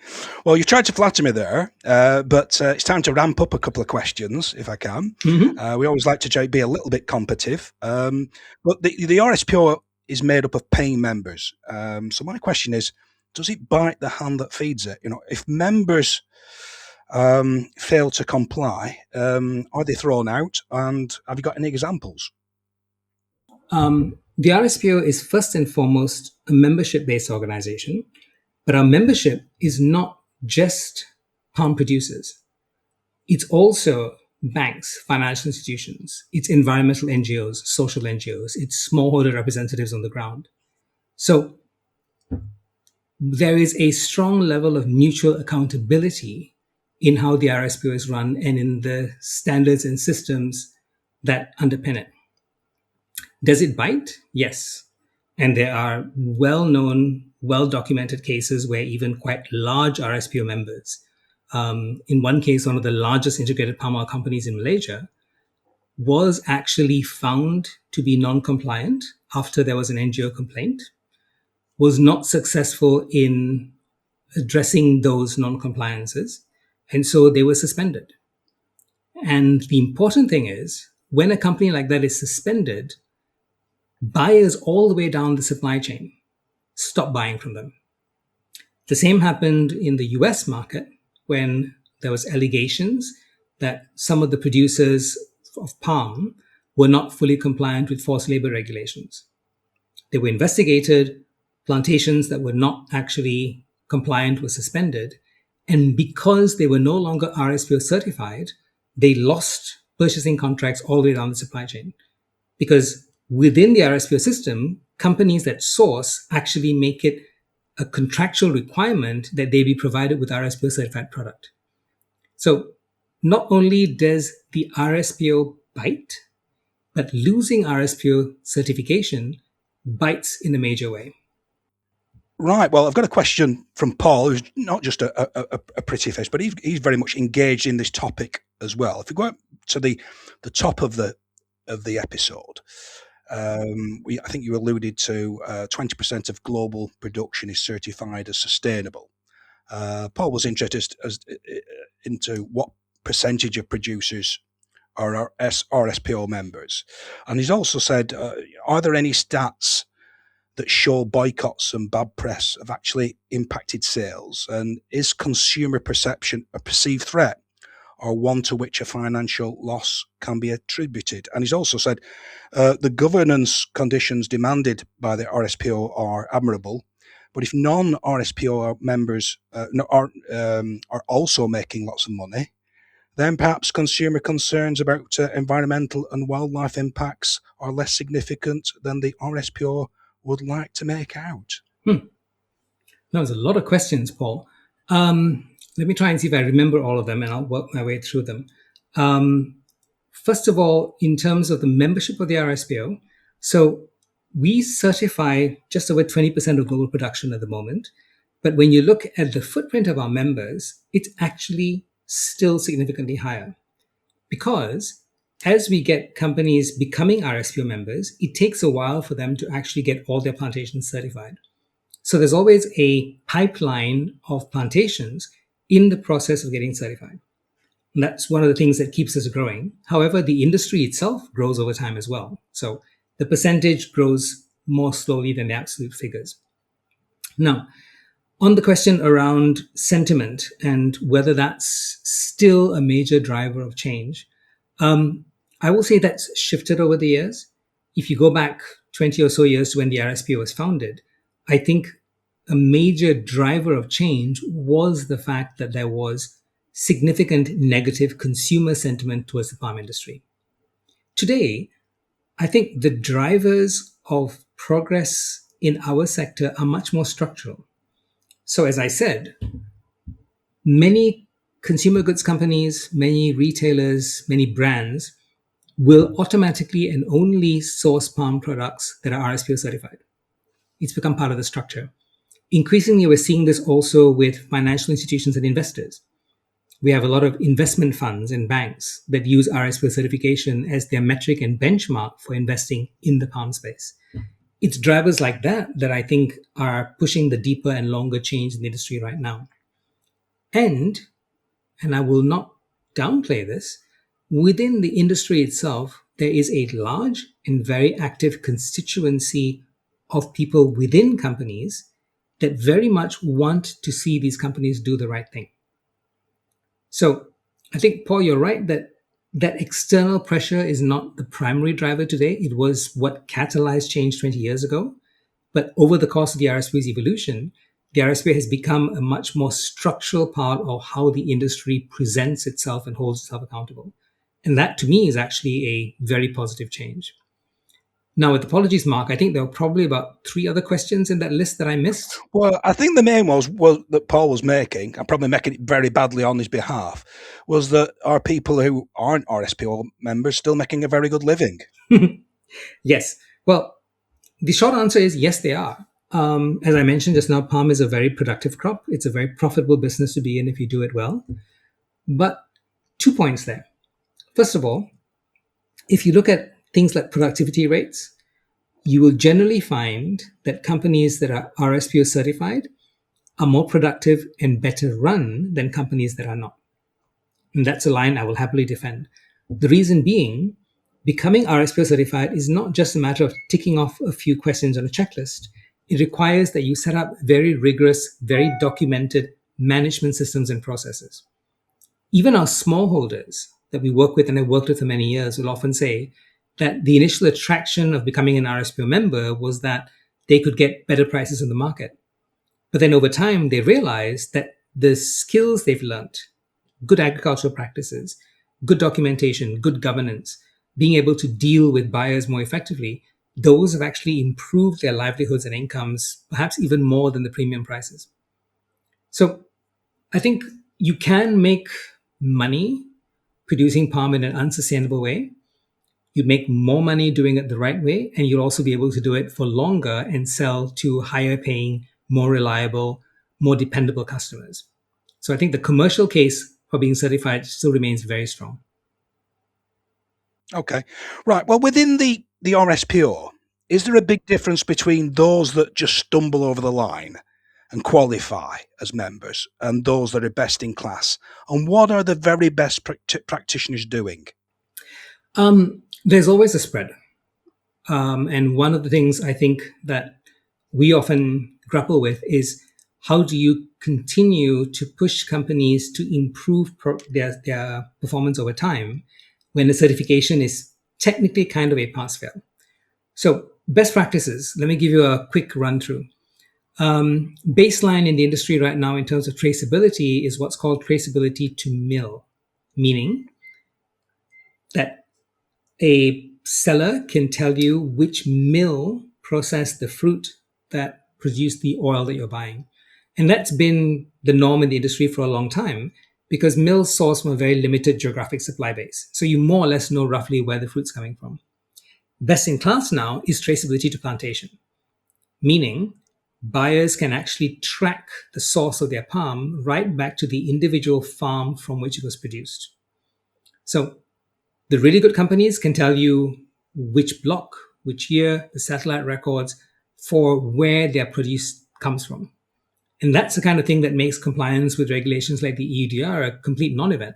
Well, you tried to flatter me there, but it's time to ramp up a couple of questions, if I can. Mm-hmm. We always like to be a little bit competitive. But the RSPO is made up of paying members. So my question is, does it bite the hand that feeds it? If members fail to comply, are they thrown out? And have you got any examples? The RSPO is first and foremost a membership-based organization. But our membership is not just palm producers. It's also banks, financial institutions, it's environmental NGOs, social NGOs, it's smallholder representatives on the ground. So there is a strong level of mutual accountability in how the RSPO is run and in the standards and systems that underpin it. Does it bite? Yes. And there are well-known, well-documented cases where even quite large RSPO members, in one case, one of the largest integrated palm oil companies in Malaysia, was actually found to be non-compliant after there was an NGO complaint, was not successful in addressing those non-compliances, and so they were suspended. And the important thing is, when a company like that is suspended, buyers all the way down the supply chain stop buying from them. The same happened in the US market when there was allegations that some of the producers of palm were not fully compliant with forced labor regulations. They were investigated, plantations that were not actually compliant were suspended, and because they were no longer RSPO certified, they lost purchasing contracts all the way down the supply chain. Because within the RSPO system, companies that source actually make it a contractual requirement that they be provided with RSPO certified product. So not only does the RSPO bite, but losing RSPO certification bites in a major way. Right. Well, I've got a question from Paul, who's not just a pretty face, but he's very much engaged in this topic as well. If we go to the top of the episode, I think you alluded to 20% of global production is certified as sustainable. Paul was interested into what percentage of producers are RSPO members, and he's also said, are there any stats that show boycotts and bad press have actually impacted sales? And is consumer perception a perceived threat or one to which a financial loss can be attributed? And he's also said the governance conditions demanded by the RSPO are admirable, but if non-RSPO members are also making lots of money, then perhaps consumer concerns about environmental and wildlife impacts are less significant than the RSPO would like to make out. That was a lot of questions, Paul. Let me try and see if I remember all of them, and I'll work my way through them. First of all, in terms of the membership of the RSPO, so we certify just over 20% of global production at the moment. But when you look at the footprint of our members, it's actually still significantly higher. Because as we get companies becoming RSPO members, it takes a while for them to actually get all their plantations certified. So there's always a pipeline of plantations in the process of getting certified. And that's one of the things that keeps us growing. However, the industry itself grows over time as well. So the percentage grows more slowly than the absolute figures. Now, on the question around sentiment and whether that's still a major driver of change, I will say that's shifted over the years. If you go back 20 or so years to when the RSPO was founded, I think a major driver of change was the fact that there was significant negative consumer sentiment towards the palm industry. Today, I think the drivers of progress in our sector are much more structural. So as I said, many consumer goods companies, many retailers, many brands will automatically and only source palm products that are RSPO certified. It's become part of the structure. Increasingly, we're seeing this also with financial institutions and investors. We have a lot of investment funds and banks that use RSPO certification as their metric and benchmark for investing in the palm space. It's drivers like that that I think are pushing the deeper and longer change in the industry right now. And I will not downplay this, within the industry itself, there is a large and very active constituency of people within companies that very much want to see these companies do the right thing. So I think, Paul, you're right that external pressure is not the primary driver today. It was what catalyzed change 20 years ago. But over the course of the RSPO's evolution, the RSPO has become a much more structural part of how the industry presents itself and holds itself accountable. And that, to me, is actually a very positive change. Now, with apologies, Mark, I think there were probably about 3 other questions in that list that I missed. Well, I think the main was that Paul was making, I'm probably making it very badly on his behalf, was that are people who aren't RSPO members still making a very good living? Yes. Well, the short answer is yes, they are. As I mentioned just now, palm is a very productive crop. It's a very profitable business to be in if you do it well. But 2 points there. First of all, if you look at things like productivity rates, you will generally find that companies that are RSPO certified are more productive and better run than companies that are not. And that's a line I will happily defend. The reason being, becoming RSPO certified is not just a matter of ticking off a few questions on a checklist. It requires that you set up very rigorous, very documented management systems and processes. Even our smallholders that we work with and have worked with for many years will often say that the initial attraction of becoming an RSPO member was that they could get better prices in the market. But then over time, they realized that the skills they've learned, good agricultural practices, good documentation, good governance, being able to deal with buyers more effectively, those have actually improved their livelihoods and incomes, perhaps even more than the premium prices. So I think you can make money producing palm in an unsustainable way. You make more money doing it the right way, and you'll also be able to do it for longer and sell to higher paying, more reliable, more dependable customers. So I think the commercial case for being certified still remains very strong. Okay. Right. Well, within the RSPO, is there a big difference between those that just stumble over the line and qualify as members and those that are best in class? And what are the very best practitioners doing? There's always a spread. And one of the things I think that we often grapple with is how do you continue to push companies to improve their performance over time when the certification is technically kind of a pass-fail. So best practices, let me give you a quick run through. Baseline in the industry right now in terms of traceability is what's called traceability to mill, meaning that a seller can tell you which mill processed the fruit that produced the oil that you're buying. And that's been the norm in the industry for a long time because mills source from a very limited geographic supply base. So you more or less know roughly where the fruit's coming from. Best in class now is traceability to plantation, meaning buyers can actually track the source of their palm right back to the individual farm from which it was produced. So the really good companies can tell you which block, which year, the satellite records for where their produce comes from. And that's the kind of thing that makes compliance with regulations like the EUDR a complete non-event.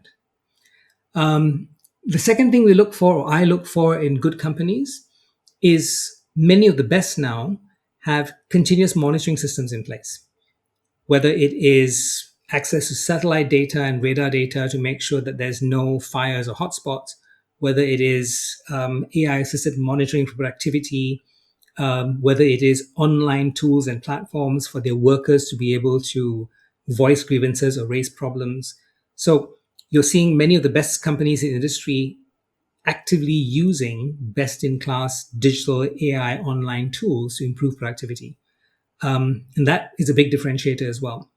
The second thing we look for, or I look for in good companies, is many of the best now have continuous monitoring systems in place. Whether it is access to satellite data and radar data to make sure that there's no fires or hotspots, whether it is AI-assisted monitoring for productivity, whether it is online tools and platforms for their workers to be able to voice grievances or raise problems. So you're seeing many of the best companies in the industry actively using best-in-class digital AI online tools to improve productivity. And that is a big differentiator as well.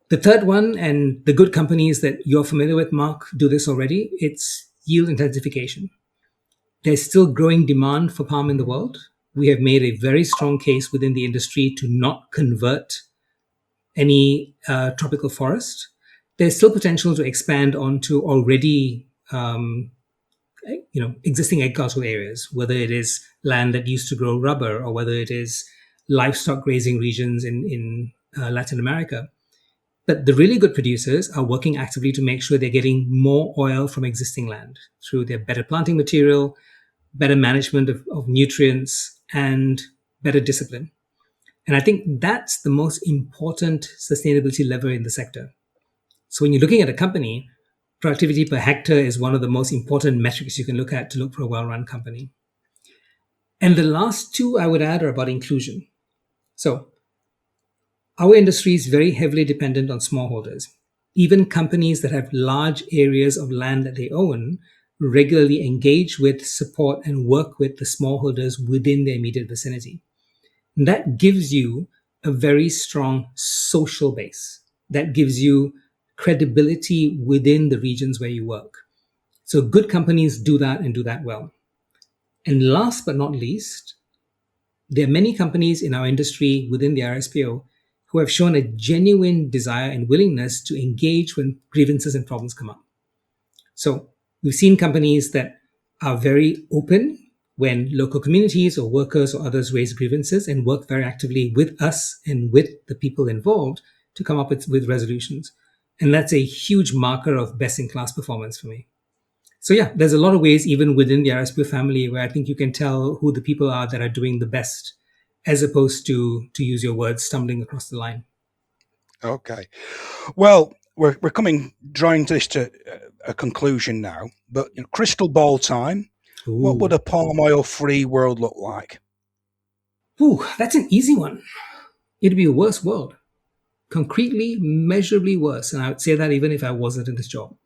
The third one, and the good companies that you're familiar with, Mark, do this already, it's yield intensification. There's still growing demand for palm in the world. We have made a very strong case within the industry to not convert any tropical forest. There's still potential to expand onto already existing agricultural areas, whether it is land that used to grow rubber or whether it is livestock grazing regions in Latin America. But the really good producers are working actively to make sure they're getting more oil from existing land through their better planting material, better management of nutrients, and better discipline. And I think that's the most important sustainability lever in the sector. So when you're looking at a company, productivity per hectare is one of the most important metrics you can look at to look for a well-run company. And the last two I would add are about inclusion. So our industry is very heavily dependent on smallholders. Even companies that have large areas of land that they own regularly engage with, support, and work with the smallholders within their immediate vicinity. And that gives you a very strong social base. That gives you credibility within the regions where you work. So good companies do that and do that well. And last but not least, there are many companies in our industry within the RSPO who have shown a genuine desire and willingness to engage when grievances and problems come up. So we've seen companies that are very open when local communities or workers or others raise grievances and work very actively with us and with the people involved to come up with resolutions. And that's a huge marker of best-in-class performance for me. So yeah, there's a lot of ways even within the RSPO family where I think you can tell who the people are that are doing the best, as opposed to use your words, stumbling across the line. Okay. Well, we're drawing this to a conclusion now, but crystal ball time. Ooh. What would a palm oil free world look like? Ooh, that's an easy one. It'd be a worse world. Concretely, measurably worse. And I would say that even if I wasn't in this job.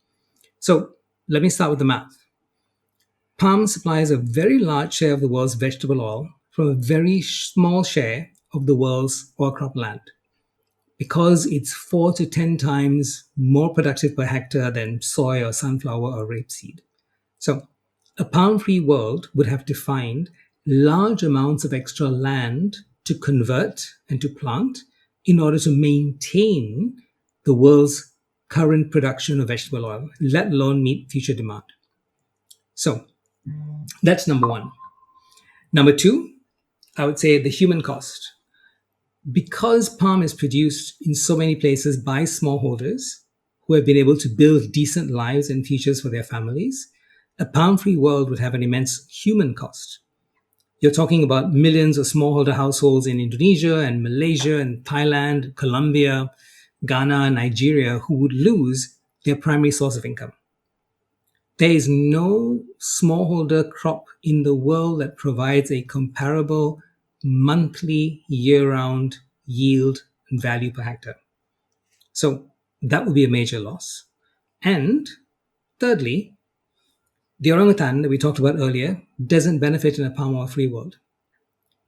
So let me start with the math. Palm supplies a very large share of the world's vegetable oil from a very small share of the world's oil crop land, because it's 4 to 10 times more productive per hectare than soy or sunflower or rapeseed. So a palm-free world would have to find large amounts of extra land to convert and to plant in order to maintain the world's current production of vegetable oil, let alone meet future demand. So that's number one. Number two, I would say the human cost. Because palm is produced in so many places by smallholders who have been able to build decent lives and futures for their families, a palm-free world would have an immense human cost. You're talking about millions of smallholder households in Indonesia and Malaysia and Thailand, Colombia, Ghana, Nigeria, who would lose their primary source of income. There is no smallholder crop in the world that provides a comparable monthly, year-round yield and value per hectare. So that would be a major loss. And thirdly, the orangutan that we talked about earlier doesn't benefit in a palm oil-free world,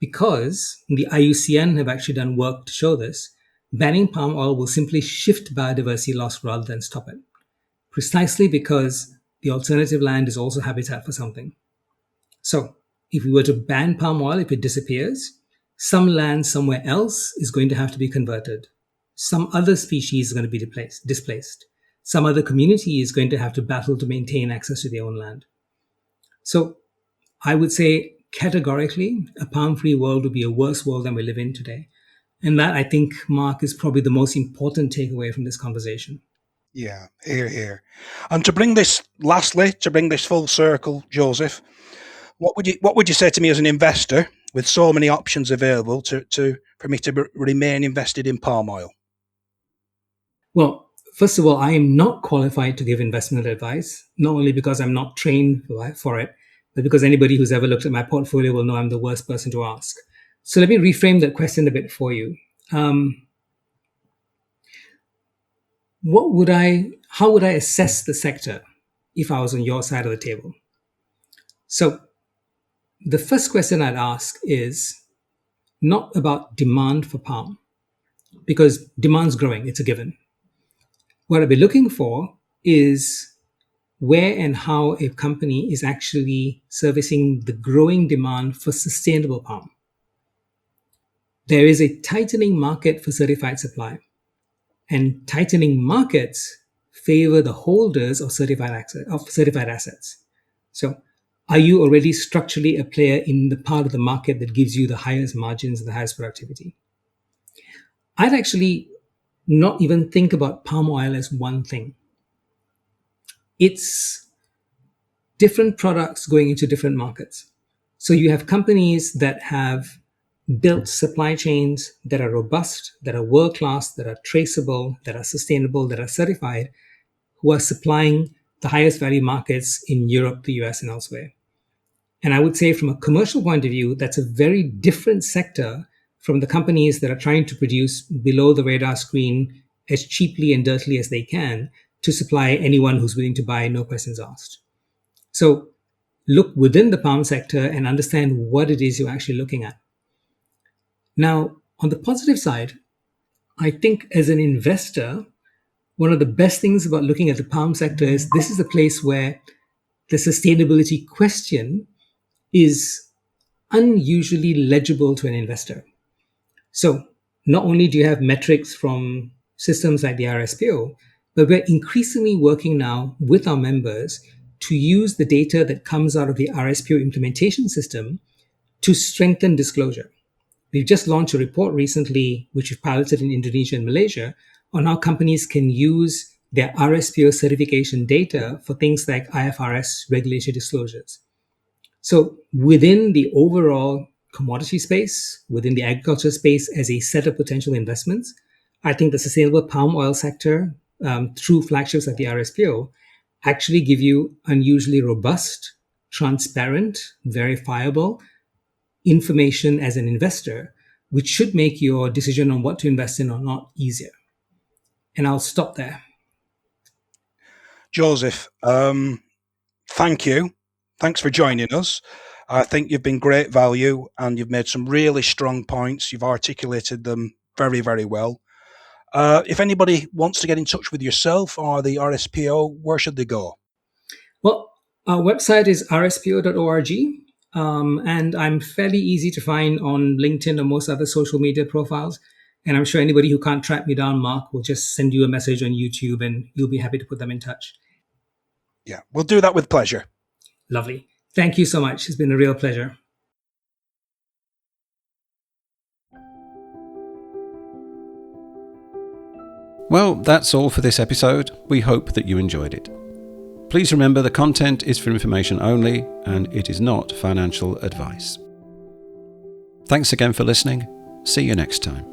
because the IUCN have actually done work to show this. Banning palm oil will simply shift biodiversity loss rather than stop it, precisely because the alternative land is also habitat for something. So if we were to ban palm oil, if it disappears, some land somewhere else is going to have to be converted. Some other species is going to be displaced. Some other community is going to have to battle to maintain access to their own land. So I would say categorically, a palm-free world would be a worse world than we live in today. And that, I think, Mark, is probably the most important takeaway from this conversation. Yeah, here. And to bring this full circle, Joseph, what would you say to me as an investor with so many options available for me to remain invested in palm oil? Well, first of all, I am not qualified to give investment advice, not only because I'm not trained for it, but because anybody who's ever looked at my portfolio will know I'm the worst person to ask. So let me reframe that question a bit for you. How would I assess the sector if I was on your side of the table? So the first question I'd ask is not about demand for palm, because demand's growing, it's a given. What I'd be looking for is where and how a company is actually servicing the growing demand for sustainable palm. There is a tightening market for certified supply, and tightening markets favor the holders of certified assets. So are you already structurally a player in the part of the market that gives you the highest margins and the highest productivity? I'd actually not even think about palm oil as one thing. It's different products going into different markets. So you have companies that have built supply chains that are robust, that are world-class, that are traceable, that are sustainable, that are certified, who are supplying the highest value markets in Europe, the US, and elsewhere. And I would say from a commercial point of view, that's a very different sector from the companies that are trying to produce below the radar screen as cheaply and dirtily as they can to supply anyone who's willing to buy, no questions asked. So look within the palm sector and understand what it is you're actually looking at. Now, on the positive side, I think as an investor, one of the best things about looking at the palm sector is this is a place where the sustainability question is unusually legible to an investor. So not only do you have metrics from systems like the RSPO, but we're increasingly working now with our members to use the data that comes out of the RSPO implementation system to strengthen disclosure. We've just launched a report recently, which we've piloted in Indonesia and Malaysia, on how companies can use their RSPO certification data for things like IFRS regulatory disclosures. So within the overall commodity space, within the agriculture space as a set of potential investments, I think the sustainable palm oil sector, through flagships like the RSPO, actually give you unusually robust, transparent, verifiable information as an investor, which should make your decision on what to invest in or not easier. And I'll stop there. Joseph, thank you. Thanks for joining us. I think you've been great value and you've made some really strong points. You've articulated them very, very well. If anybody wants to get in touch with yourself or the RSPO, where should they go? Well, our website is rspo.org, and I'm fairly easy to find on LinkedIn or most other social media profiles. And I'm sure anybody who can't track me down, Mark, will just send you a message on YouTube and you'll be happy to put them in touch. Yeah, we'll do that with pleasure. Lovely. Thank you so much. It's been a real pleasure. Well, that's all for this episode. We hope that you enjoyed it. Please remember the content is for information only and it is not financial advice. Thanks again for listening. See you next time.